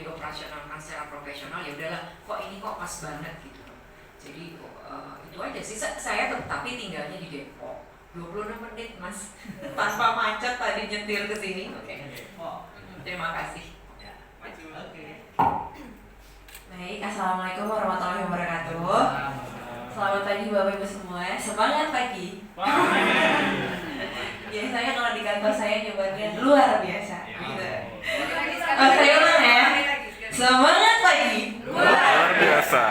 dioperasionalkan secara profesional, ya udahlah, kok ini kok pas banget gitu. Jadi itu aja sih. Saya tapi tinggalnya di Depok. 26 menit mas, tanpa macet tadi nyetir ke sini. Oke. Terima kasih. Oke. Baik, assalamualaikum warahmatullahi wabarakatuh. Selamat pagi bapak ibu semua. Semangat pagi. Biasanya kalau di kantor saya jawabannya luar biasa. Gitu. Saya ulang ya. Semangat pagi. Luar biasa.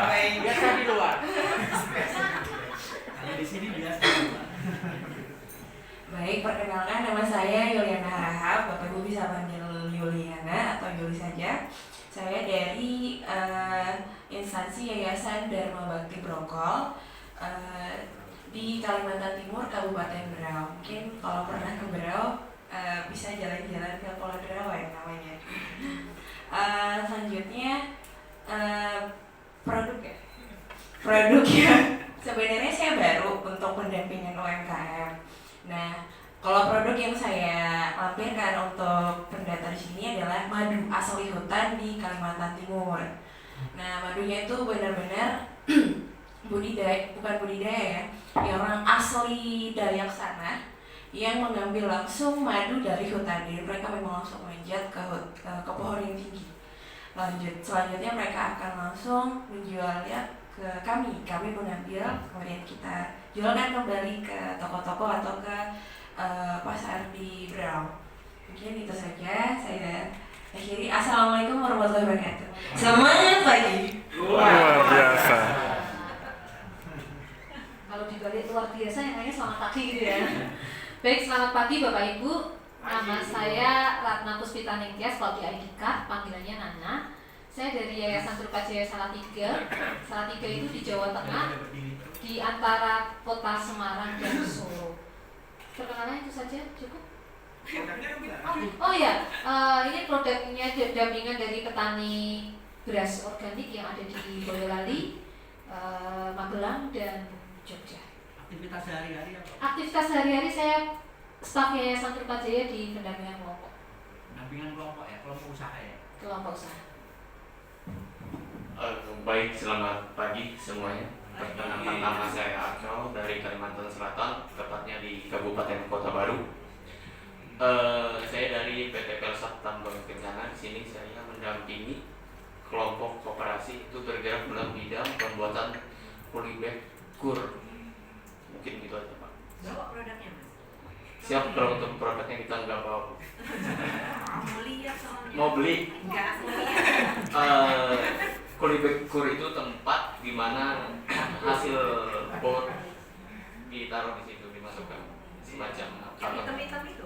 Biasa di luar. Di sini biasa. Baik, perkenalkan nama saya Yuliana Harahap. Bapak Ibu bisa panggil Yuliana atau Yuli saja. Saya dari instansi Yayasan Dharma Bakti Brokol di Kalimantan Timur, Kabupaten Berau. Mungkin kalau pernah ke Berau bisa jalan-jalan ke Pulau Berau ya namanya. Selanjutnya produk ya. Sebenarnya saya baru untuk pendampingan UMKM. Nah, kalau produk yang saya lampirkan untuk pendata di sini adalah madu asli hutan di Kalimantan Timur. Nah, madunya itu benar-benar bukan budidaya ya, yang orang asli Dayak sana yang mengambil langsung madu dari hutan. Jadi mereka memang langsung manjat ke pohon yang tinggi. Selanjutnya mereka akan langsung menjualnya ke kami. Kami mengambil, kemudian kita jualkan kembali ke toko-toko atau ke pasar di Berau. Mungkin itu saja saya akhiri. Assalamualaikum warahmatullahi wabarakatuh. Semangat pagi. Luar biasa. Kalau dibalik luar biasa yang lainnya selamat pagi gitu ya. Baik, selamat pagi Bapak Ibu. Nama saya Ratna Puspita Ningtyas, kalau di ID card panggilannya Nana. Saya dari Yayasan Trupajaya Salatiga. Salatiga itu di Jawa Tengah, di antara kota Semarang dan Solo. Perkenalan itu saja cukup. Oh ya, ini produknya dampingan dari petani beras organik yang ada di Boyolali, Magelang dan Jogja. Aktivitas sehari-hari apa? Aktivitas sehari-hari saya staf Yayasan Trupajaya di pendampingan kelompok. Pendampingan kelompok ya, kelompok usaha ya. Kelompok usaha. Baik, selamat pagi semuanya. Perkenalkan, nama saya Akmal dari Kalimantan Selatan, tepatnya di Kabupaten Kota Baru. Saya dari PT Pelsat Tambang Kencana. Di sini saya mendampingi kelompok koperasi itu bergerak dalam bidang pembuatan polybag kur. Mungkin gitu aja Pak. Bawa produknya mas. Siap, kalau untuk produknya kita nggak bawa. Mau beli? Enggak. Polybag kur itu tempat di mana hasil bor ditaruh di situ, dimasukkan semacam karton. Hitam itu.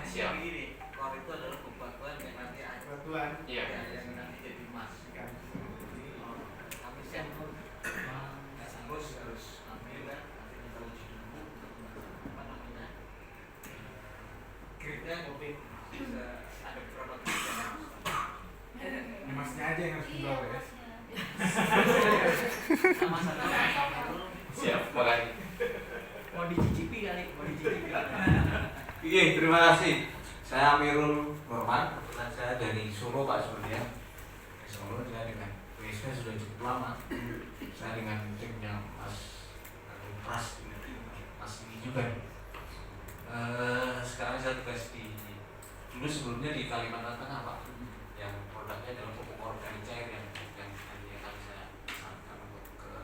Siap. Begini, kor itu adalah batuan yang nanti Batuan. Iya. yang nanti jadi emas. Kami siap harus ambil kan, nanti kita uji dulu untuk apa namanya. Grade-nya mungkin bisa ada beberapa grade. Emasnya aja yang harus dibawa ya. Sama-sama dulu. Siap, makasih. Mau dicicipi kali, mau dicicipi. Oke, terima kasih. Saya Amirul Norman, kebetulan saya dari Solo Pak sebenarnya. Dari Solo, saya dengan WSP sudah cukup lama. Saya dengan timnya Mas Pras, Mas ini juga. Sekarang saya tugas dulu sebelumnya di Kalimantan Tengah Pak, yang produknya adalah pupuk organik cair yang nanti akan saya sampaikan untuk ke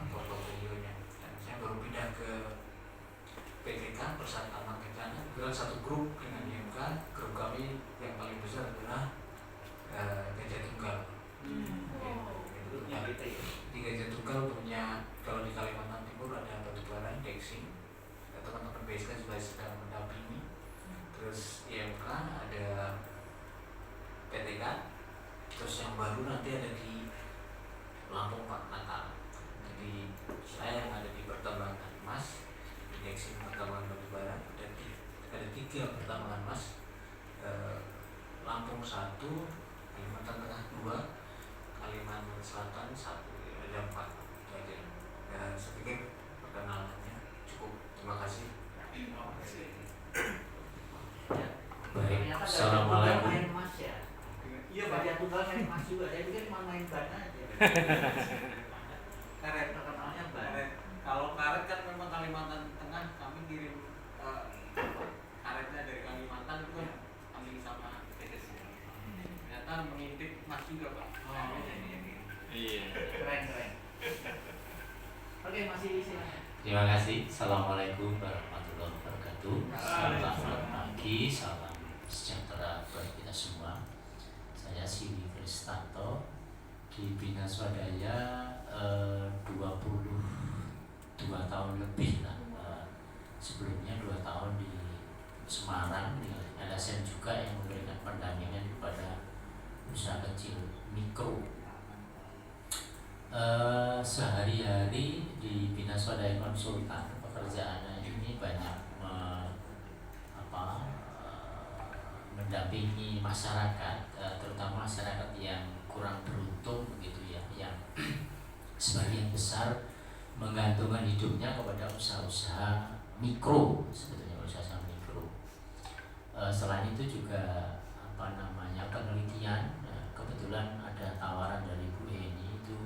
portofolionya. Dan saya baru pindah ke PTK Persat Tambang Kencana, kebetulan satu grup dengan IMK. Grup kami yang paling besar adalah Gajah Tunggal. Itu yang di Gajah Tunggal punya, kalau di Kalimantan Timur ada batubara, Dexing, teman-teman BSK juga sedang mendampingi. Terus IMK ada PTK, terus yang baru nanti ada di Lampung Pak Natal. Jadi saya yang ada di pertambangan emas, injeksi pertambangan batubara, ada 3 pertambangan emas, Lampung 1, Kalimantan Tengah 2, Kalimantan Selatan 1, ada 4. Itu aja. Saya pikir perkenalannya cukup. Terima kasih. Ya. Baik, assalamualaikum. tunggal main emas juga. Saya pikir cuma main ban aja. Karet. Terkenalnya ban. Karet. Kalau karet kan memang Kalimantan Tengah kami kirim karetnya dari Kalimantan itu kan kami sama TDC. Ternyata mengintip emas juga Pak. Iya. Keren. Oke, masih silakan. Terima kasih. Assalamualaikum warahmatullahi wabarakatuh. Selamat pagi, salam sejahtera buat kita semua. Saya Siwi Kristanto di Bina Swadaya 22 tahun lebih lah. Sebelumnya 2 tahun di Semarang di LSM juga yang memberikan pendampingan kepada usaha kecil mikro. Sehari-hari di Bina Swadaya Konsultan pekerjaannya ini banyak mendampingi masyarakat, terutama masyarakat yang kurang beruntung begitu ya, yang sebagian besar menggantungkan hidupnya kepada usaha-usaha mikro, sebetulnya usaha mikro. Selain itu juga penelitian, kebetulan ada tawaran dari Bu Eni itu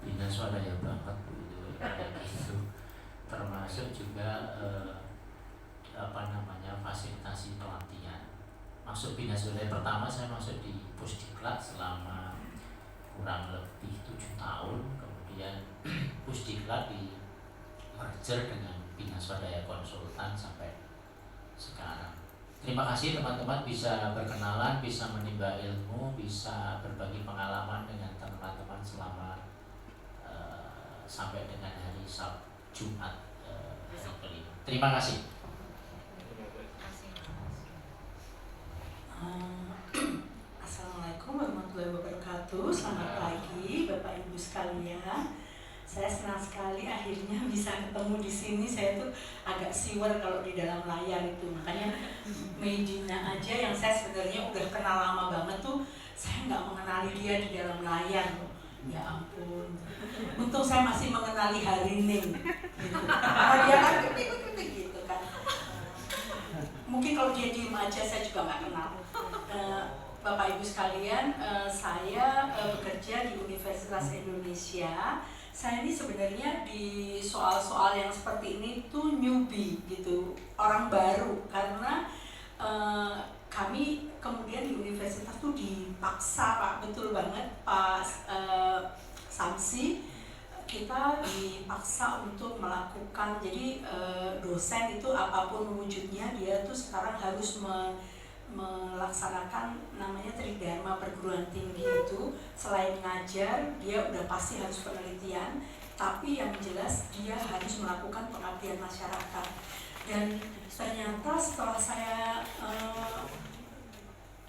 Bina Swadaya banget gitu, kayak gitu. Termasuk juga fasilitasi pelatihan. Masuk Bina Swadaya pertama saya masuk di Pusdiklat selama kurang lebih 7 tahun, kemudian Pusdiklat di merger dengan Bina Swadaya Konsultan sampai sekarang. Terima kasih teman-teman bisa berkenalan, bisa menimba ilmu, bisa berbagi pengalaman dengan teman-teman selama sampai dengan hari Jumat hari kelima. Terima kasih. Assalamualaikum warahmatullahi wabarakatuh. Selamat pagi Bapak Ibu sekalian. Saya senang sekali akhirnya bisa ketemu di sini. Saya tuh agak siwer kalau di dalam layar itu. Makanya Medina aja yang saya sebenarnya udah kenal lama banget tuh, saya nggak mengenali dia di dalam layar. Ya ampun. Untung saya masih mengenali Harining. Gitu. Karena dia kan gede gitu kan. Mungkin kalau dia diem aja saya juga nggak kenal. Bapak Ibu sekalian, saya bekerja di Universitas Indonesia. Saya ini sebenarnya di soal-soal yang seperti ini tuh newbie gitu, orang baru, karena kami kemudian di universitas tuh dipaksa, Pak, betul banget Pak Samsi, kita dipaksa untuk melakukan, jadi dosen itu apapun wujudnya dia tuh sekarang harus melaksanakan namanya Tridharma perguruan tinggi itu. Selain ngajar, dia udah pasti harus penelitian, tapi yang jelas dia harus melakukan pengabdian masyarakat. Dan ternyata setelah saya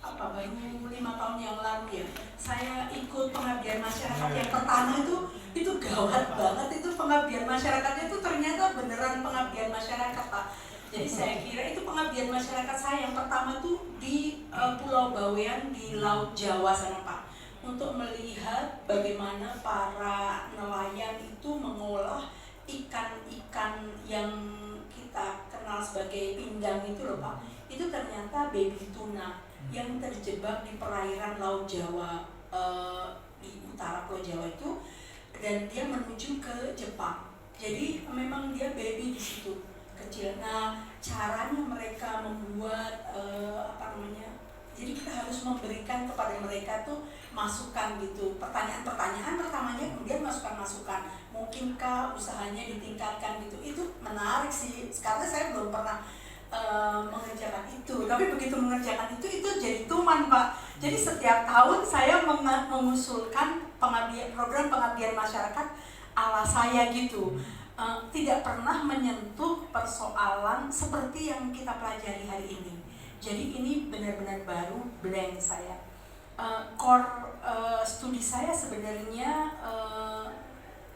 baru 5 tahun yang lalu ya, saya ikut pengabdian masyarakat yang pertama itu gawat banget. Itu pengabdian masyarakatnya itu ternyata beneran pengabdian masyarakat, Pak. Jadi saya kira itu pengabdian masyarakat saya yang pertama tuh di Pulau Bawean di Laut Jawa sana, Pak, untuk melihat bagaimana para nelayan itu mengolah ikan-ikan yang kita kenal sebagai pindang itu loh, Pak. Itu ternyata baby tuna yang terjebak di perairan Laut Jawa, di utara Pulau Jawa itu, dan dia menuju ke Jepang. Jadi memang dia baby di situ, kecil. Nah, caranya mereka membuat jadi kita harus memberikan kepada mereka tuh masukan gitu, pertanyaan-pertanyaan pertamanya, kemudian masukan-masukan, mungkinkah usahanya ditingkatkan gitu. Itu menarik sih, karena saya belum pernah mengerjakan itu, tapi begitu mengerjakan itu jadi tuman, Pak. Jadi setiap tahun saya mengusulkan program pengabdian masyarakat ala saya gitu. Tidak pernah menyentuh persoalan seperti yang kita pelajari hari ini. Jadi ini benar-benar baru, blank saya. Core studi saya sebenarnya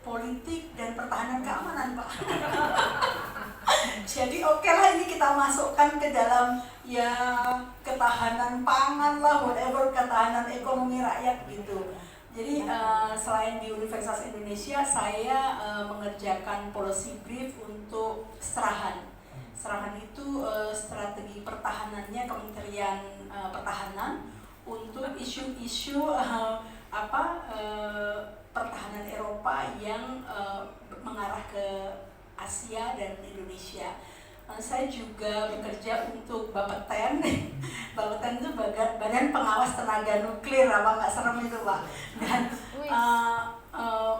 politik dan pertahanan keamanan, Pak. Jadi oke lah, ini kita masukkan ke dalam ya ketahanan pangan lah, whatever, ketahanan ekonomi rakyat gitu. Jadi selain di Universitas Indonesia, saya mengerjakan policy brief untuk Serahan. Serahan itu strategi pertahanannya Kementerian Pertahanan untuk isu-isu pertahanan Eropa yang mengarah ke Asia dan Indonesia. Saya juga bekerja untuk Bapeten. Bapeten itu Badan Pengawas Tenaga Nuklir, apa nggak serem itu Pak? Dan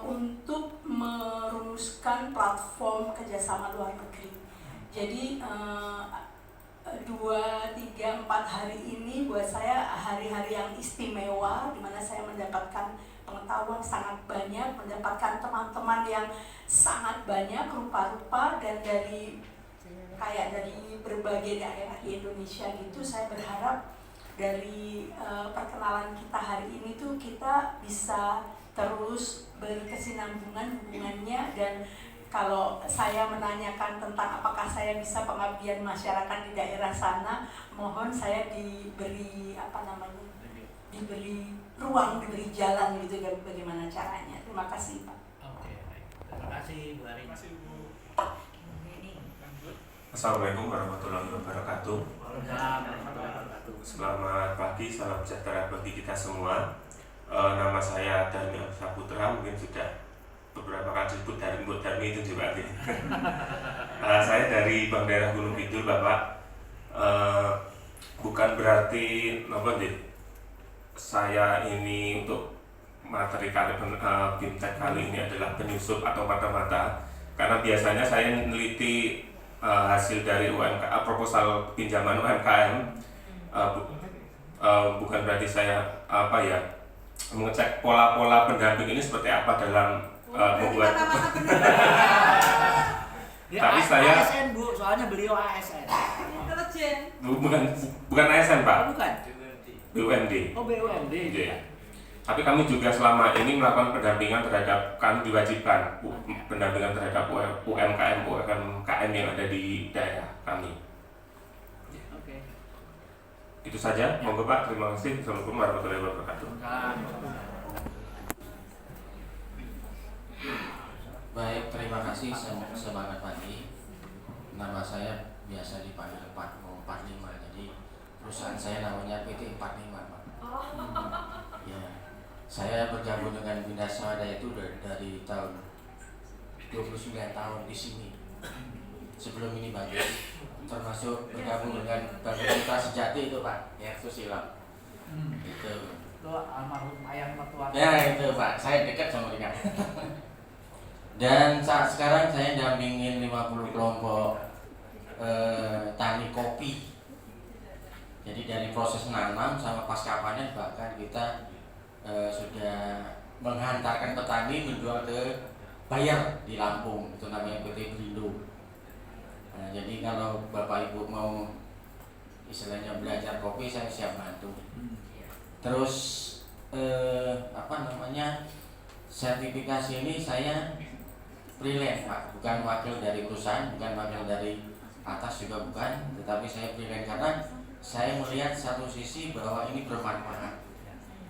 untuk merumuskan platform kerjasama luar negeri. Jadi 2, 3, 4 hari ini buat saya hari-hari yang istimewa, di mana saya mendapatkan pengetahuan sangat banyak, mendapatkan teman-teman yang sangat banyak rupa-rupa, dan dari berbagai daerah di Indonesia gitu. Saya berharap dari perkenalan kita hari ini tuh kita bisa terus berkesinambungan hubungannya, dan kalau saya menanyakan tentang apakah saya bisa pengabdian masyarakat di daerah sana, mohon saya diberi diberi ruang, diberi jalan gitu, bagaimana caranya. Terima kasih Pak. Oke, baik. Terima kasih Bu Ari. Terima kasih Bu. Assalamualaikum warahmatullahi wabarakatuh. Selamat pagi, salam sejahtera bagi kita semua. Nama saya Darmi Saputra, mungkin sudah beberapa kali disebut Darmi itu juga. Saya dari Bank Daerah Gunung Kidul, Bapak. Bukan berarti saya ini untuk materi BIMTEK kali ini adalah penyusup atau mata-mata, karena biasanya saya meneliti hasil dari proposal pinjaman UMKM. Bukan berarti saya mengecek pola-pola pendamping ini seperti apa dalam membuat. Tapi saya ASN Bu, soalnya beliau ASN. bukan ASN Pak. Oh, bukan. BUMD. Oh, BUMD. Iya. Tapi kami juga selama ini melakukan pendampingan terhadap, kami diwajibkan pendampingan terhadap UMKM yang ada di daerah kami. Oke. Itu saja, monggo Pak. Terima kasih. Assalamualaikum warahmatullahi wabarakatuh. Baik, terima kasih. Semangat pagi. Nama saya biasa dipanggil Pak 45. Jadi perusahaan saya namanya PT 45 Pak. Ya. Saya bergabung dengan Bina Swadaya itu dari tahun 29 tahun di sini. Sebelum ini bagus, termasuk bergabung dengan Bank Kita Sejati itu Pak, ya itu silam. Itu almarhum ayah mertua. Ya itu Pak, saya dekat sama dia. Dan saat sekarang saya dampingin 50 kelompok tani kopi. Jadi dari proses nanam sama pasca panen bahkan kita sudah menghantarkan petani menjual ke buyer di Lampung, itu namanya PT Belindo. Nah, jadi kalau Bapak Ibu mau istilahnya belajar kopi, saya siap bantu. Terus sertifikasi ini saya freelance Pak, bukan wakil dari perusahaan, bukan wakil dari atas juga bukan, tetapi saya freelance karena saya melihat satu sisi bahwa ini bermanfaat.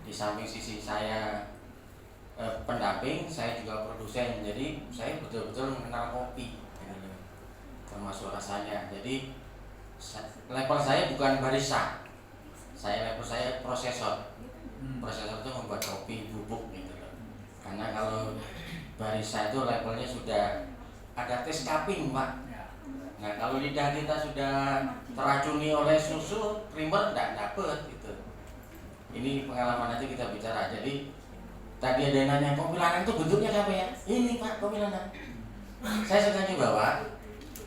Di samping sisi saya pendamping, saya juga produsen, jadi saya betul-betul mengenal kopi, termasuk rasanya. Jadi level saya bukan barista, level saya prosesor. Prosesor itu membuat kopi bubuk gitu loh. Karena kalau barista itu levelnya sudah ada tes cupping Pak. Nah kalau lidah kita sudah teracuni oleh susu, creamer tidak dapet gitu. Ini pengalaman nanti kita bicara. Jadi tadi ada yang nanya kopi lanang itu bentuknya apa ya? Ini Pak kopi lanang. Saya sengaja bawa.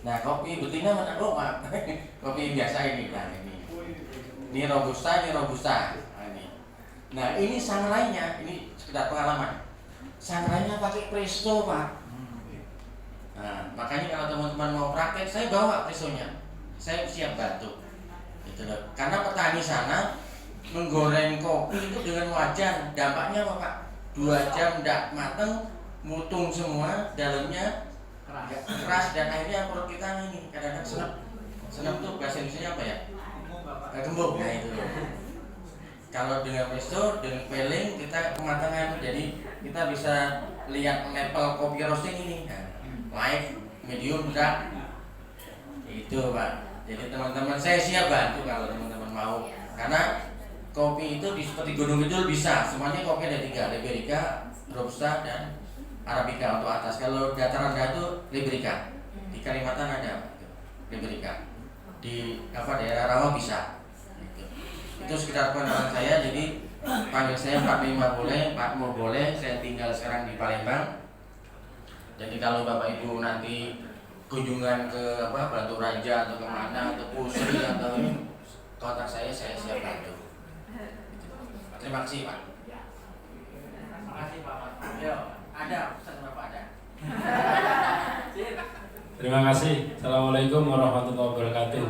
Nah kopi betina mana? Oh Pak, kopi biasa ini kan ini. Ini robusta, Nah ini sangrainya, ini sekedar pengalaman. Sangrainya pakai presto Pak. Nah makanya kalau teman-teman mau praktek, saya bawa prestonya. Saya siap bantu. Gitu loh. Karena petani sana menggoreng kopi itu dengan wajan, dampaknya apa Pak? 2 jam tidak mateng, mutung semua, dalamnya keras dan akhirnya perut kita ini kadang-kadang senep tuh bahasa Indonesia apa ya? Gembok, nah itu. Kalau dengan presto, dengan peeling kita kematangan, jadi kita bisa lihat level kopi roasting ini, light, medium, dark, itu Pak. Jadi teman-teman saya siap bantu kalau teman-teman mau, karena kopi itu seperti Gunung Kidul bisa, semuanya kopi ada 3, Liberica, Robusta, dan Arabica untuk atas. Kalau dataran rendah itu Liberica. Di Kalimantan ada Liberica. Di daerah rawa bisa. Gitu. Itu sekitar pengenalan saya. Jadi panggil saya Pak Bima boleh, Pak Mo boleh. Saya tinggal sekarang di Palembang. Jadi kalau Bapak Ibu nanti kunjungan ke Batu Raja atau kemana atau Pusri atau ini, kontak saya siap bantu. Terima kasih Pak. Terima kasih Pak. Yo, ada pesan Bapak ada. Terima kasih. Assalamualaikum warahmatullahi wabarakatuh.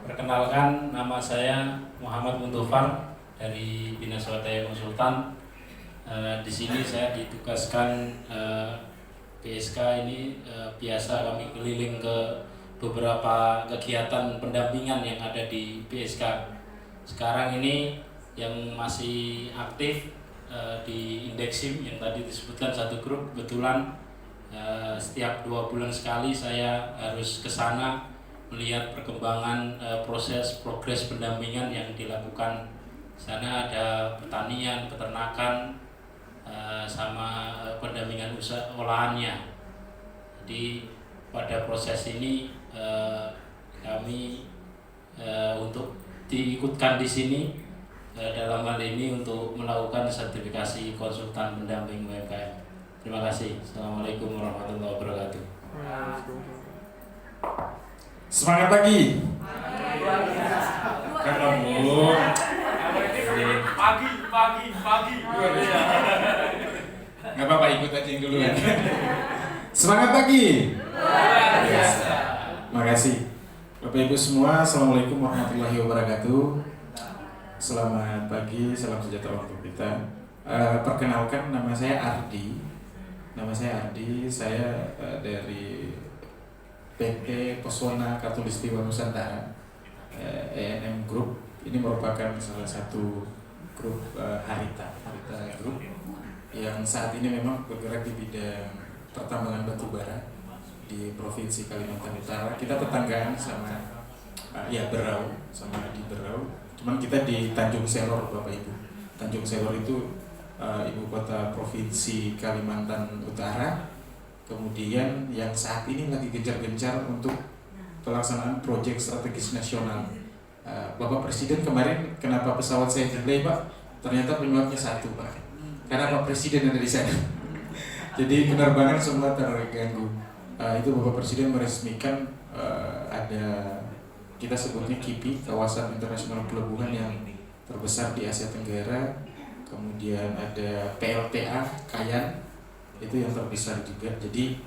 Perkenalkan, nama saya Muhammad Muntufar dari Bina Swadaya Konsultan. Di sini saya ditugaskan PSK ini biasa kami keliling ke beberapa kegiatan pendampingan yang ada di PSK. Sekarang ini yang masih aktif di Indeksim yang tadi disebutkan satu grup, kebetulan setiap 2 bulan sekali saya harus ke sana melihat perkembangan progres pendampingan yang dilakukan. Sana ada pertanian, peternakan, sama pendampingan usaha olahannya. Jadi pada proses ini kami untuk diikutkan di sini dalam hal ini untuk melakukan sertifikasi konsultan pendamping UMKM. Terima kasih. Assalamualaikum warahmatullahi wabarakatuh. Semangat pagi. Kamu. Pagi. Nggak apa-apa, ikut aja yang duluan. Semangat pagi. Makasih. Bapak Ibu semua, Assalamualaikum warahmatullahi wabarakatuh. Selamat pagi, salam sejahtera untuk kita. Perkenalkan, nama saya Ardi. Saya dari PT Pesona Khatulistiwa Nusantara, ENM Group. Ini merupakan salah satu grup Harita Group yang saat ini memang bergerak di bidang pertambangan batu bara di Provinsi Kalimantan Utara. Kita tetanggaan sama Berau, di Berau. Cuman kita di Tanjung Selor, Bapak Ibu. Tanjung Selor itu ibu kota Provinsi Kalimantan Utara. Kemudian yang saat ini lagi gencar-gencar untuk pelaksanaan proyek strategis nasional. Bapak Presiden kemarin, kenapa pesawat saya delay Pak? Ternyata penyebabnya satu Pak, karena Pak Presiden ada di sana. Jadi penerbangan semua terganggu. Itu Bapak Presiden meresmikan ada, kita sebutnya KIPI, Kawasan Internasional Pelabuhan yang terbesar di Asia Tenggara. Kemudian ada PLTA Kayan, itu yang terbesar juga. Jadi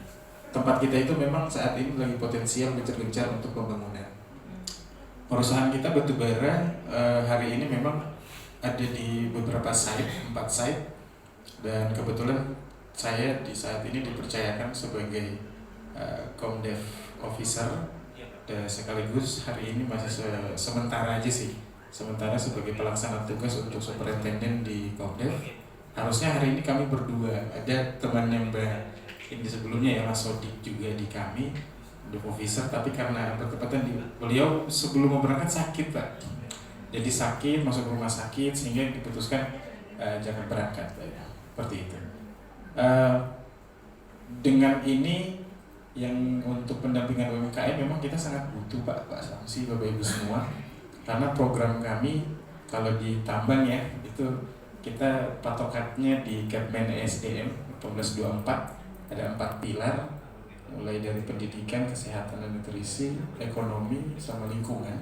tempat kita itu memang saat ini lagi potensial gencar-gencar untuk pembangunan. Perusahaan kita batubara hari ini memang ada di beberapa site, 4 site, dan kebetulan saya di saat ini dipercayakan sebagai Komdev Officer, dan sekaligus hari ini masih sementara aja sih, sementara sebagai pelaksana tugas untuk superintenden di Komdev. Harusnya hari ini kami berdua, ada temannya Mbak ini sebelumnya ya, Mas Sodik juga di kami, di Officer, tapi karena bertepatan beliau sebelum mau berangkat sakit Pak, jadi sakit, masuk rumah sakit sehingga diputuskan jangan berangkat, seperti itu. Dengan ini yang untuk pendampingan UMKM memang kita sangat butuh Pak Samsi, Bapak Ibu semua, karena program kami kalau di tambang ya itu kita patokannya di Kepmen ESDM 1824, ada 4 pilar, mulai dari pendidikan, kesehatan dan nutrisi, ekonomi, sama lingkungan.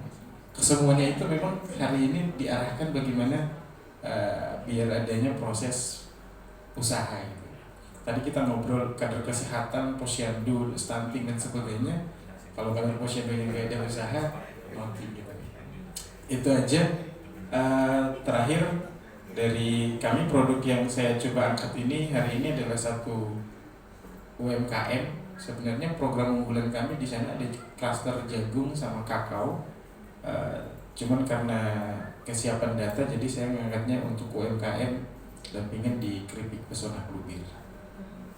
Kesemuanya itu memang hari ini diarahkan bagaimana biar adanya proses usaha gitu. Tadi kita ngobrol kader kesehatan, posyandu, stunting dan sebagainya. Kalau kader posyandu yang nggak ada usaha, mati gitu. Itu aja. Terakhir dari kami, produk yang saya coba angkat ini hari ini adalah satu UMKM. Sebenarnya program unggulan kami di sana ada klaster jagung sama kakao. Cuman karena kesiapan data, jadi saya mengangkatnya untuk UMKM dampingan di Keripik Pesona Klubir.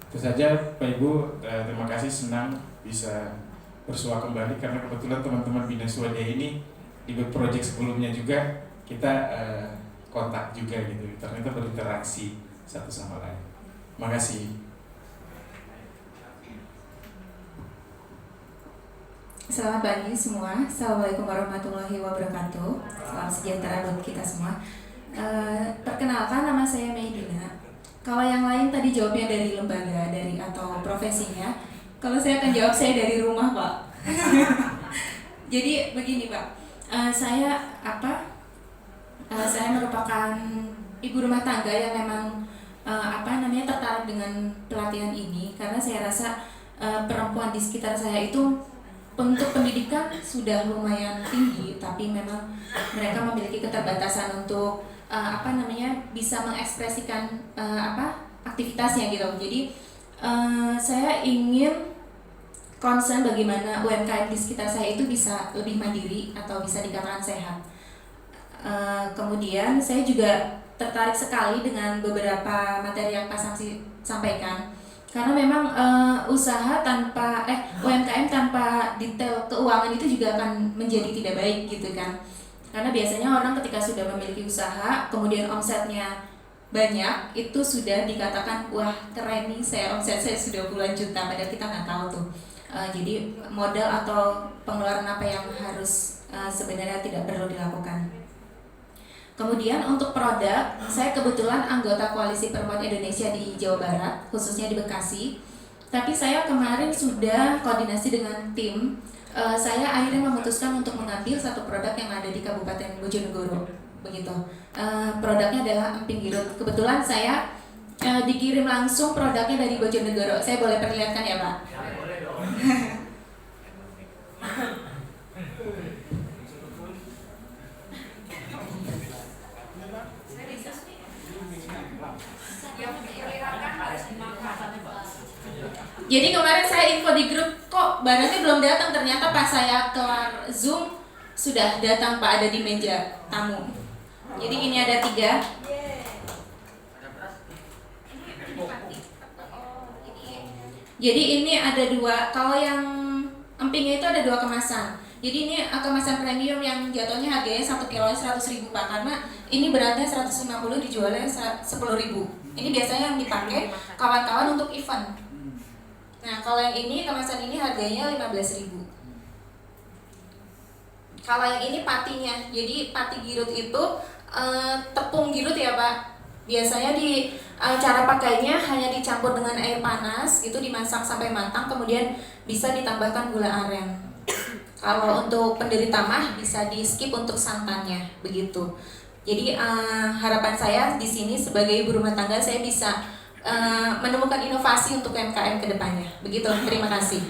Itu saja Pak Ibu, terima kasih, senang bisa bersua kembali karena kebetulan teman-teman Bina Swadaya ini di project sebelumnya juga kita kontak juga gitu, ternyata berinteraksi satu sama lain. Makasih. Selamat pagi semua. Assalamualaikum warahmatullahi wabarakatuh. Salam sejahtera buat kita semua. Perkenalkan, nama saya Meidina. Kalau yang lain tadi jawabnya dari lembaga, dari atau profesinya. Kalau saya akan jawab saya dari rumah, Pak. Jadi begini, Pak. Saya merupakan ibu rumah tangga yang memang tertarik dengan pelatihan ini karena saya rasa perempuan di sekitar saya itu untuk pendidikan sudah lumayan tinggi, tapi memang mereka memiliki keterbatasan untuk bisa mengekspresikan aktivitasnya gitu. Jadi saya ingin concern bagaimana UMKM di sekitar saya itu bisa lebih mandiri atau bisa dikatakan sehat. Kemudian saya juga tertarik sekali dengan beberapa materi yang Pak Samsi sampaikan, karena memang UMKM tanpa detail keuangan itu juga akan menjadi tidak baik gitu kan. Karena biasanya orang ketika sudah memiliki usaha, kemudian omsetnya banyak, itu sudah dikatakan, wah keren nih, omset saya sudah puluhan juta, padahal kita nggak tahu tuh. Jadi modal atau pengeluaran apa yang harus sebenarnya tidak perlu dilakukan. Kemudian untuk produk, saya kebetulan anggota Koalisi Perempuan Indonesia di Jawa Barat, khususnya di Bekasi. Tapi saya kemarin sudah koordinasi dengan tim. Saya akhirnya memutuskan untuk mengambil satu produk yang ada di Kabupaten Bojonegoro, begitu. Produknya adalah emping girut. Kebetulan saya dikirim langsung produknya dari Bojonegoro. Saya boleh perlihatkan ya, Pak? Boleh dong. Jadi kemarin saya info di grup, kok barangnya belum datang, ternyata pas saya kelar Zoom sudah datang Pak, ada di meja tamu. Jadi ini ada 3. Jadi ini ada 2. Kalau yang empingnya itu ada 2 kemasan. Jadi ini kemasan premium yang jatuhnya harganya 1 kilo 100.000 Pak, karena ini beratnya 150, dijualnya 10.000. Ini biasanya yang dipakai kawan-kawan untuk event. Nah, kalau yang ini, kemasan ini harganya 15.000. Kalau yang ini patinya, jadi pati girut itu tepung girut ya Pak. Biasanya cara pakainya hanya dicampur dengan air panas, itu dimasak sampai matang, kemudian bisa ditambahkan gula aren. Kalau untuk penderita mah bisa di skip untuk santannya, begitu. Jadi harapan saya di sini sebagai ibu rumah tangga saya bisa menemukan inovasi untuk UMKM ke depannya. Begitu, terima kasih.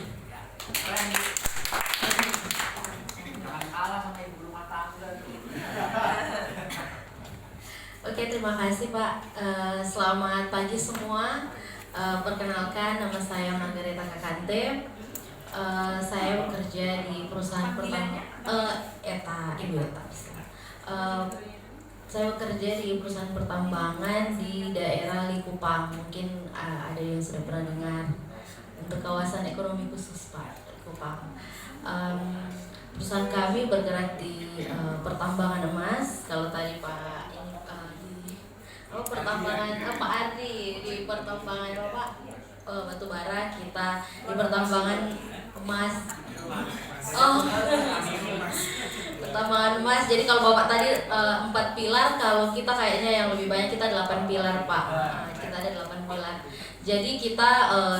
Oke, terima kasih Pak. Selamat pagi semua. Perkenalkan, nama saya Margareta Kakante. Saya bekerja di perusahaan pertama Ibu Eta. Saya bekerja di perusahaan pertambangan di daerah Likupang. Mungkin ada yang sudah pernah dengar, untuk kawasan ekonomi khusus Pak, Likupang. Perusahaan kami bergerak di pertambangan emas. Kalau tadi Pak pertambangan Pak Ardi di pertambangan Pak batu bara, kita di pertambangan emas. Pertambangan emas. Jadi kalau Bapak tadi 4 pilar, kalau kita kayaknya yang lebih banyak, kita 8 pilar Pak. Kita ada 8 pilar. Jadi kita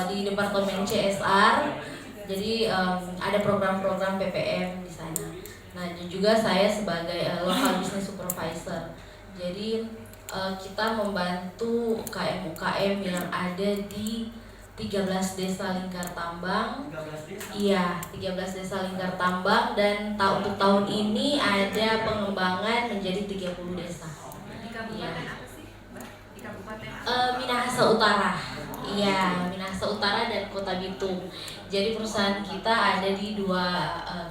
di departemen CSR. Jadi ada program-program PPM di sana. Nah, juga saya sebagai local business supervisor. Jadi kita membantu UKM-UKM yang ada di 13 desa lingkar tambang. Iya, 13 desa lingkar tambang, dan untuk tahun ini ada pengembangan menjadi 30 desa. Di kabupaten apa sih, Mbak? Di kabupaten Minahasa Utara. Iya, Minahasa Utara dan Kota Bitung. Jadi perusahaan kita ada di 2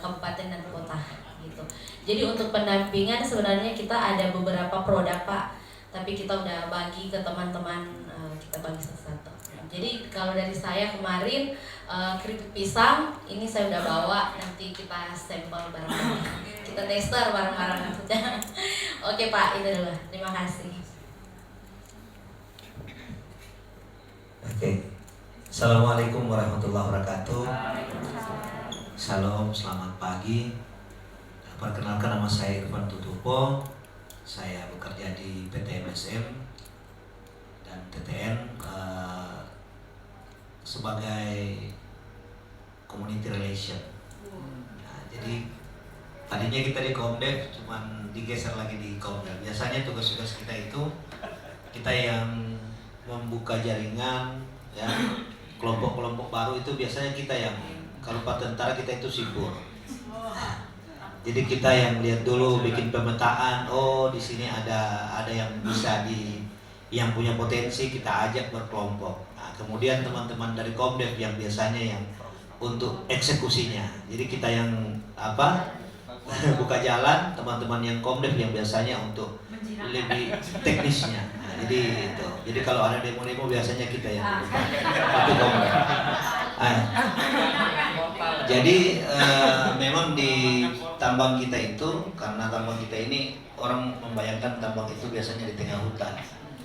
kabupaten dan kota gitu. Jadi untuk pendampingan sebenarnya kita ada beberapa produk Pak, tapi kita udah bagi ke teman-teman, kita bagi satu-satu. Jadi kalau dari saya kemarin keripik pisang ini saya udah bawa, nanti kita sampel bareng, kita tester bareng-bareng maksudnya. Oke Pak, itu dulu. Terima kasih. Oke. Assalamualaikum warahmatullahi wabarakatuh. Salam, selamat pagi. Perkenalkan, nama saya Irfan Tutupo. Saya bekerja di PT MSM dan TTN sebagai community relation. Nah, jadi tadinya kita di Komdev, cuman digeser lagi di Komdev. Biasanya tugas-tugas kita itu kita yang membuka jaringan, ya, kelompok-kelompok baru itu biasanya kita yang, kalau Pak Tentara kita itu sibur. Jadi kita yang lihat dulu, bikin pemetaan, oh di sini ada yang bisa yang punya potensi, kita ajak berkelompok. Nah, kemudian teman-teman dari Komdev yang biasanya yang untuk eksekusinya. Jadi kita yang buka jalan, teman-teman yang Komdev yang biasanya untuk lebih teknisnya. Nah, jadi kalau ada demo-demo biasanya kita yang itu Komdev. Jadi memang di tambang kita itu, karena tambang kita ini orang membayangkan tambang itu biasanya di tengah hutan.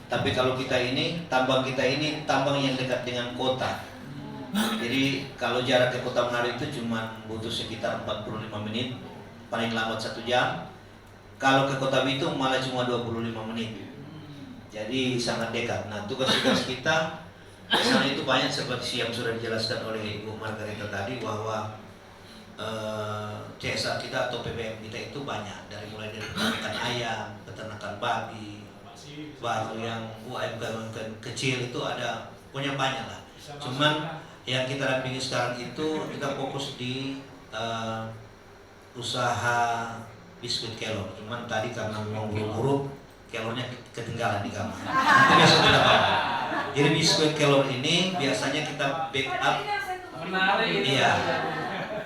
Tapi kalau kita ini, tambang kita ini tambang yang dekat dengan kota. Jadi kalau jarak ke Kota Manado itu cuma butuh sekitar 45 menit, paling lambat 1 jam. Kalau ke Kota Bitung malah cuma 25 menit. Jadi sangat dekat. Nah, tugas-tugas kita misalnya itu banyak seperti yang sudah dijelaskan oleh Ibu Margarita tadi, bahwa CSR kita atau PPM kita itu banyak, dari mulai dari peternakan ayam, peternakan babi, baru yang UMKM kecil itu ada, punya banyak lah. Cuman yang kita dampingi sekarang itu kita fokus di usaha biskuit kelor. Cuman tadi karena memang buru-buru, kelornya ketinggalan di kamar. Itu biasa kita bawa. Jadi biskuit kelor ini biasanya kita backup. Iya.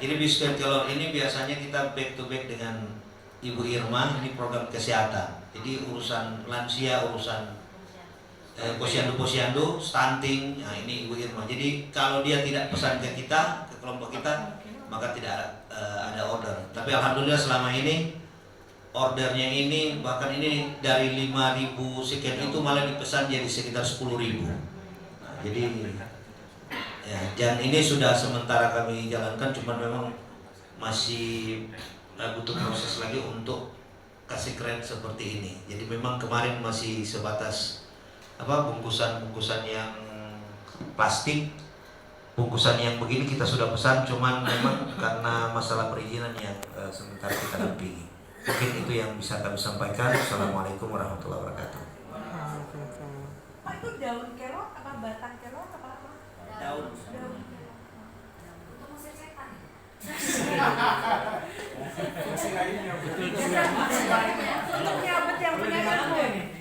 Jadi biskuit kelor ini biasanya kita back to back dengan Ibu Irma, ini program kesehatan. Jadi urusan lansia, urusan posyandu, stunting, nah ini Ibu Irma. Jadi kalau dia tidak pesan ke kita, ke kelompok kita, maka tidak ada order. Tapi alhamdulillah selama ini ordernya ini, bahkan ini dari 5.000 sekian itu malah dipesan jadi sekitar 10.000. Nah, jadi ya, dan ini sudah sementara kami jalankan, cuman memang masih butuh proses lagi untuk kasih keren seperti ini. Jadi memang kemarin masih sebatas bungkusan yang plastik, bungkusan yang begini kita sudah pesan, cuman memang karena masalah perizinan yang sementara kita dampingi. Mungkin itu yang bisa kami sampaikan. Assalamualaikum warahmatullahi wabarakatuh. Pak, itu daun kelor apa batang kelor apa? Daun. Untuk musir setan. Fungsi lainnya. Untuk nyabet yang punya nyamuk.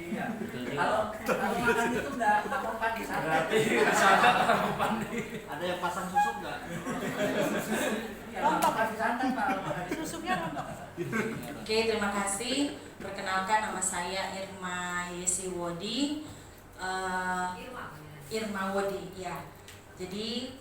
Kalau makan itu nggak apa-apa di sana. Berarti di sana apa nih? Ada yang pasang susuk nggak? Rontok di santan Pak. Susuknya rontok. Oke, terima kasih. Perkenalkan, nama saya Irma Yesiwodi. Irma Wodi, ya. Jadi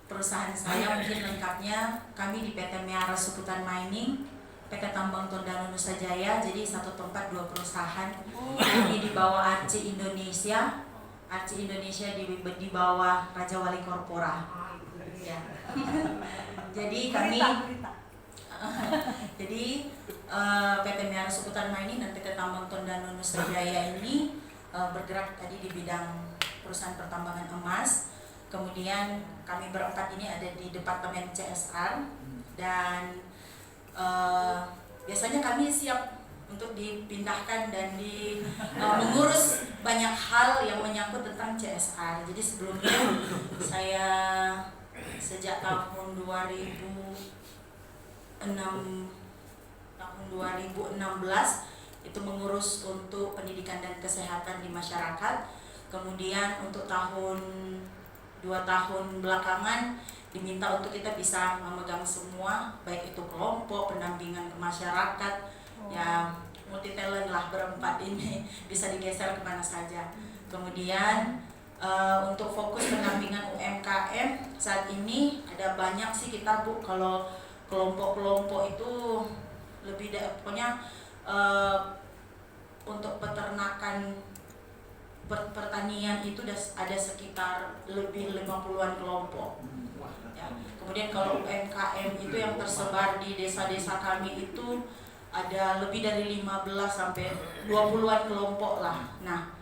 perusahaan saya mungkin lengkapnya, kami di PT Meara Suputan Mining, PT Tambang Tondano Nusa Jaya. Jadi satu tempat 2 perusahaan. Ini di bawah Arci Indonesia. Arci Indonesia di bawah Raja Wali Korpora. Ya. Jadi kami PT Meara Suputan Mining dan PT Tambang Tondano Nusa Jaya ini bergerak tadi di bidang perusahaan pertambangan emas. Kemudian kami berempat ini ada di Departemen CSR dan biasanya kami siap untuk dipindahkan dan mengurus banyak hal yang menyangkut tentang CSR. Jadi sebelumnya saya sejak tahun 2016 itu mengurus untuk pendidikan dan kesehatan di masyarakat. Kemudian untuk 2 tahun belakangan diminta untuk kita bisa memegang semua, baik itu kelompok, pendampingan ke masyarakat, ya multi talent lah berempat ini bisa digeser kemana saja. Kemudian Untuk fokus pendampingan UMKM saat ini ada banyak sih kita Bu, kalau kelompok-kelompok itu lebih pokoknya untuk peternakan pertanian itu ada sekitar lebih 50-an kelompok ya. Kemudian kalau UMKM itu yang tersebar di desa-desa kami itu ada lebih dari 15 sampai 20-an kelompok lah. Nah,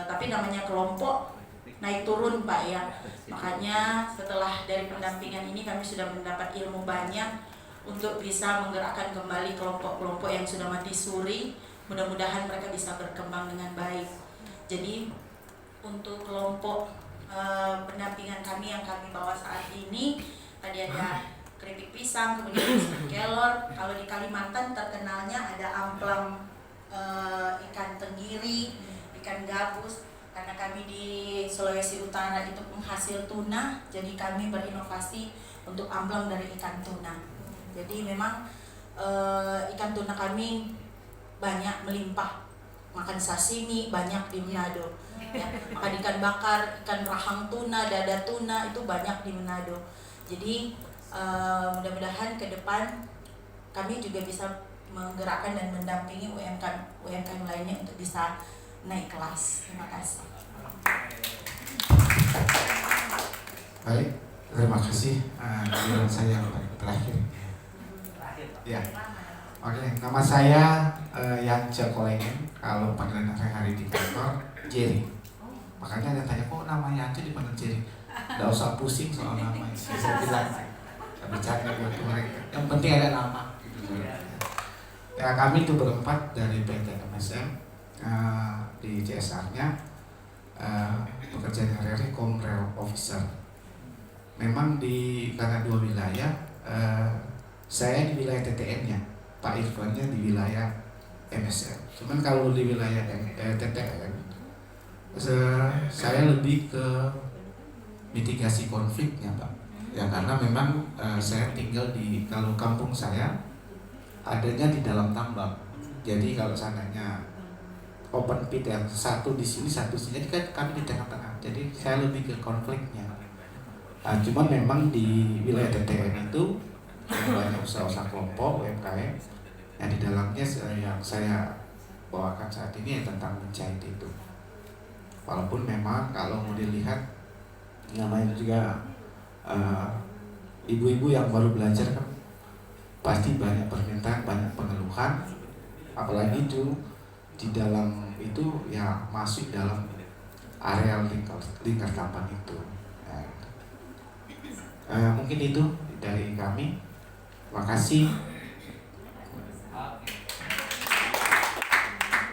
tapi namanya kelompok naik turun Pak ya. Makanya setelah dari pendampingan ini kami sudah mendapat ilmu banyak untuk bisa menggerakkan kembali kelompok-kelompok yang sudah mati suri. Mudah-mudahan mereka bisa berkembang dengan baik. Jadi untuk kelompok pendampingan kami yang kami bawa saat ini tadi ada keripik pisang, kemudian biskuit kelor. Kalau di Kalimantan terkenalnya ada amplang, ikan tenggiri, ikan gabus. Karena kami di Sulawesi Utara itu penghasil tuna, jadi kami berinovasi untuk amplang dari ikan tuna. Jadi memang ikan tuna kami banyak melimpah, makan sashimi banyak di Manado ya. Makan ikan bakar, ikan rahang tuna, dada tuna itu banyak di Manado. Jadi mudah-mudahan ke depan kami juga bisa menggerakkan dan mendampingi UMKM lainnya untuk bisa naik kelas. Terima kasih. Baik, terima kasih. Giliran saya yang terakhir. Ya. Oke, nama saya Yance Kolengen. Kalau panggilan hari di kantor Jerry. Makanya ada tanya, kok nama Yance dipanggil Jerry? Nggak usah pusing soal nama. Saya bilang, bercanda buat mereka. Yang penting ada nama. Gitu. Ya, kami itu berempat dari PT MSM di CSR-nya pekerjaan hari-hari Komrel Officer. Memang karena dua wilayah, saya di wilayah TTN-nya, Pak Irfannya di wilayah MSM. Cuman kalau di wilayah TTN, saya lebih ke mitigasi konfliknya Pak. Ya karena memang saya tinggal kalau kampung saya adanya di dalam tambak. Jadi kalau seandainya open pit yang satu di sini, satu di sini, jadi kan kami di tengah-tengah. Jadi saya lebih ke konfliknya. Cuman memang di wilayah TTN itu banyak usaha-usaha kelompok UMKM yang di dalamnya yang saya bawakan saat ini tentang menjahit itu. Walaupun memang kalau mau dilihat namanya juga ibu-ibu yang baru belajar kan pasti banyak permintaan, banyak pengeluhan, apalagi itu di dalam itu ya masuk dalam areal lingkar tampan itu. Mungkin itu dari kami. Terima kasih.